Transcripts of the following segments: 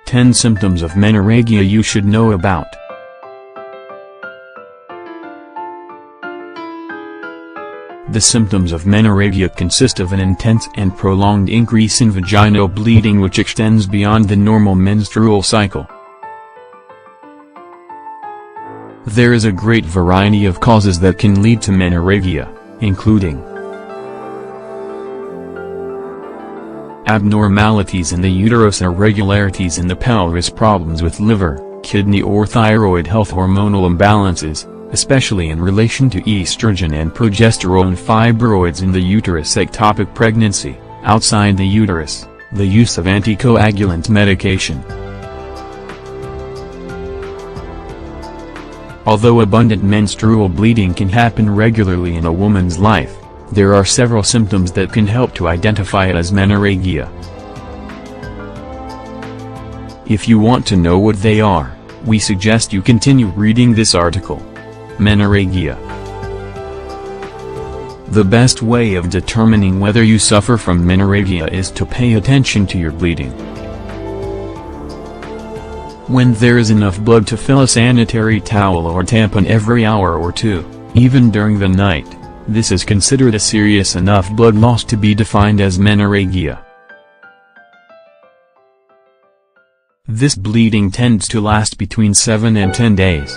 10 symptoms of menorrhagia you should know about. The symptoms of menorrhagia consist of an intense and prolonged increase in vaginal bleeding which extends beyond the normal menstrual cycle. There is a great variety of causes that can lead to menorrhagia, including abnormalities in the uterus, irregularities in the pelvis, problems with liver, kidney or thyroid health, hormonal imbalances, especially in relation to estrogen and progesterone, fibroids in the uterus, ectopic pregnancy, outside the uterus, the use of anticoagulant medication. Although abundant menstrual bleeding can happen regularly in a woman's life, there are several symptoms that can help to identify it as menorrhagia. If you want to know what they are, we suggest you continue reading this article. Menorrhagia. The best way of determining whether you suffer from menorrhagia is to pay attention to your bleeding. When there is enough blood to fill a sanitary towel or tampon every hour or two, even during the night, this is considered a serious enough blood loss to be defined as menorrhagia. This bleeding tends to last between 7 and 10 days.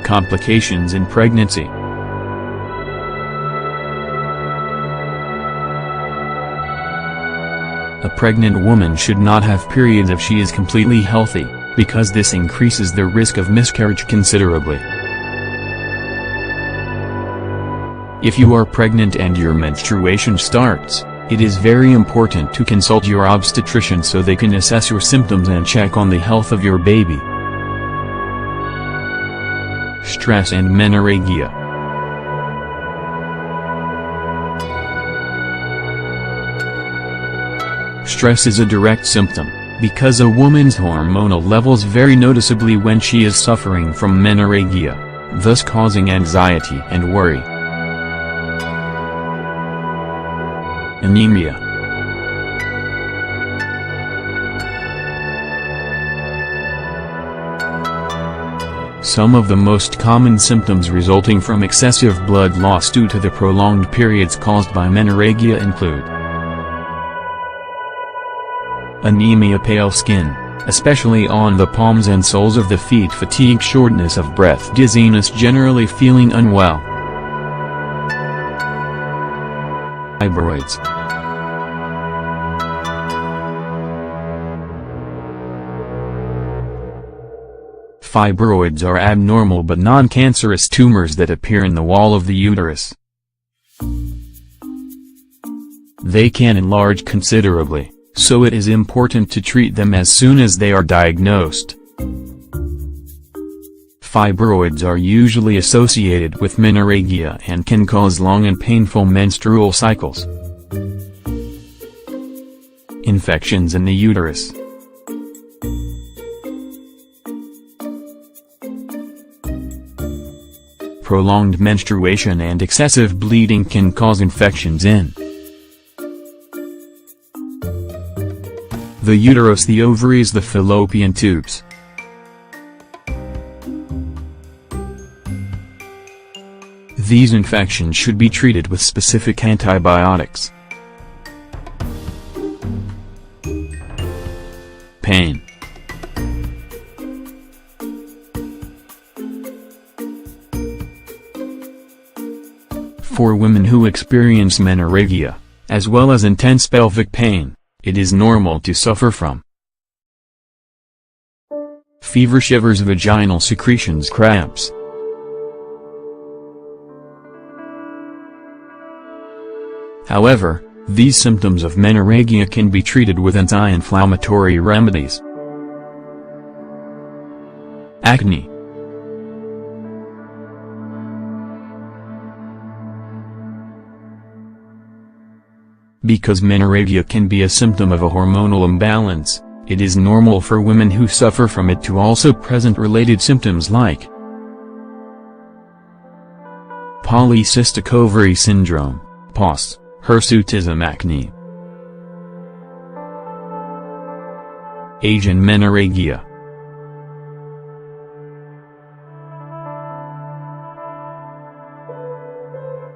Complications in pregnancy. A pregnant woman should not have periods if she is completely healthy, because this increases the risk of miscarriage considerably. If you are pregnant and your menstruation starts, it is very important to consult your obstetrician so they can assess your symptoms and check on the health of your baby. Stress and menorrhagia. Stress is a direct symptom, because a woman's hormonal levels vary noticeably when she is suffering from menorrhagia, thus causing anxiety and worry. Anemia. Some of the most common symptoms resulting from excessive blood loss due to the prolonged periods caused by menorrhagia include anemia, pale skin, especially on the palms and soles of the feet, fatigue, shortness of breath, dizziness, generally feeling unwell. Fibroids. Fibroids are abnormal but non-cancerous tumors that appear in the wall of the uterus. They can enlarge considerably, so it is important to treat them as soon as they are diagnosed. Fibroids are usually associated with menorrhagia and can cause long and painful menstrual cycles. Infections in the uterus. Prolonged menstruation and excessive bleeding can cause infections in the uterus, the ovaries, the fallopian tubes. These infections should be treated with specific antibiotics. Pain. For women who experience menorrhagia, as well as intense pelvic pain, it is normal to suffer from fever, shivers, vaginal secretions, cramps. However, these symptoms of menorrhagia can be treated with anti-inflammatory remedies. Acne. Because menorrhagia can be a symptom of a hormonal imbalance, it is normal for women who suffer from it to also present related symptoms like polycystic ovary syndrome, POS, hirsutism, acne. Age and menorrhagia.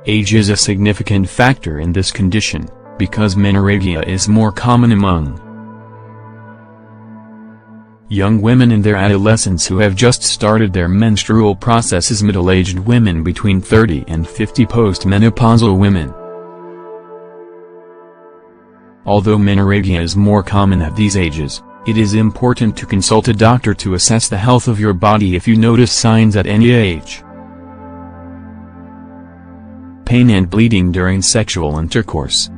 Age is a significant factor in this condition, because menorrhagia is more common among young women in their adolescence who have just started their menstrual processes, middle-aged women between 30 and 50, postmenopausal women. Although menorrhagia is more common at these ages, it is important to consult a doctor to assess the health of your body if you notice signs at any age. Pain and bleeding during sexual intercourse.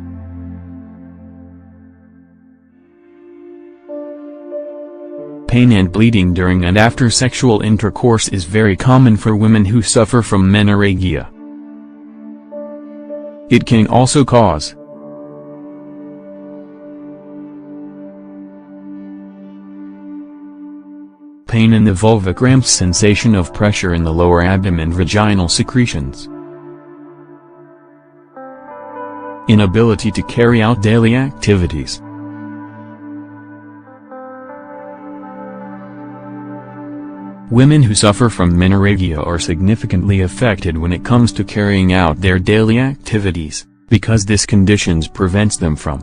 Pain and bleeding during and after sexual intercourse is very common for women who suffer from menorrhagia. It can also cause pain in the vulva, cramps, sensation of pressure in the lower abdomen, vaginal secretions, inability to carry out daily activities. Women who suffer from menorrhagia are significantly affected when it comes to carrying out their daily activities, because this condition prevents them from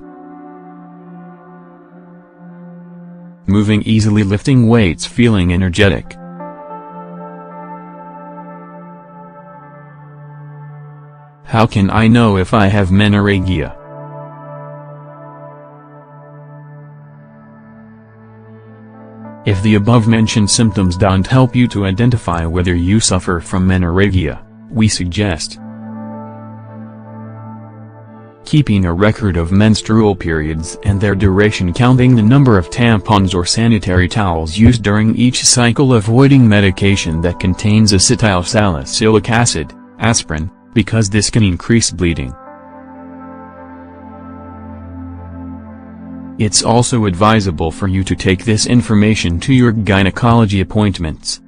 moving easily, lifting weights, feeling energetic. How can I know if I have menorrhagia? If the above-mentioned symptoms don't help you to identify whether you suffer from menorrhagia, we suggest keeping a record of menstrual periods and their duration, counting the number of tampons or sanitary towels used during each cycle, avoiding medication that contains acetylsalicylic acid, aspirin, because this can increase bleeding. It's also advisable for you to take this information to your gynecology appointments.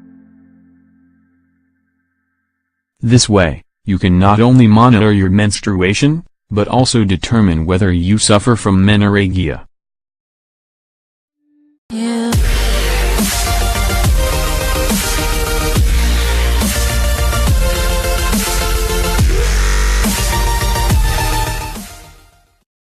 This way, you can not only monitor your menstruation, but also determine whether you suffer from menorrhagia.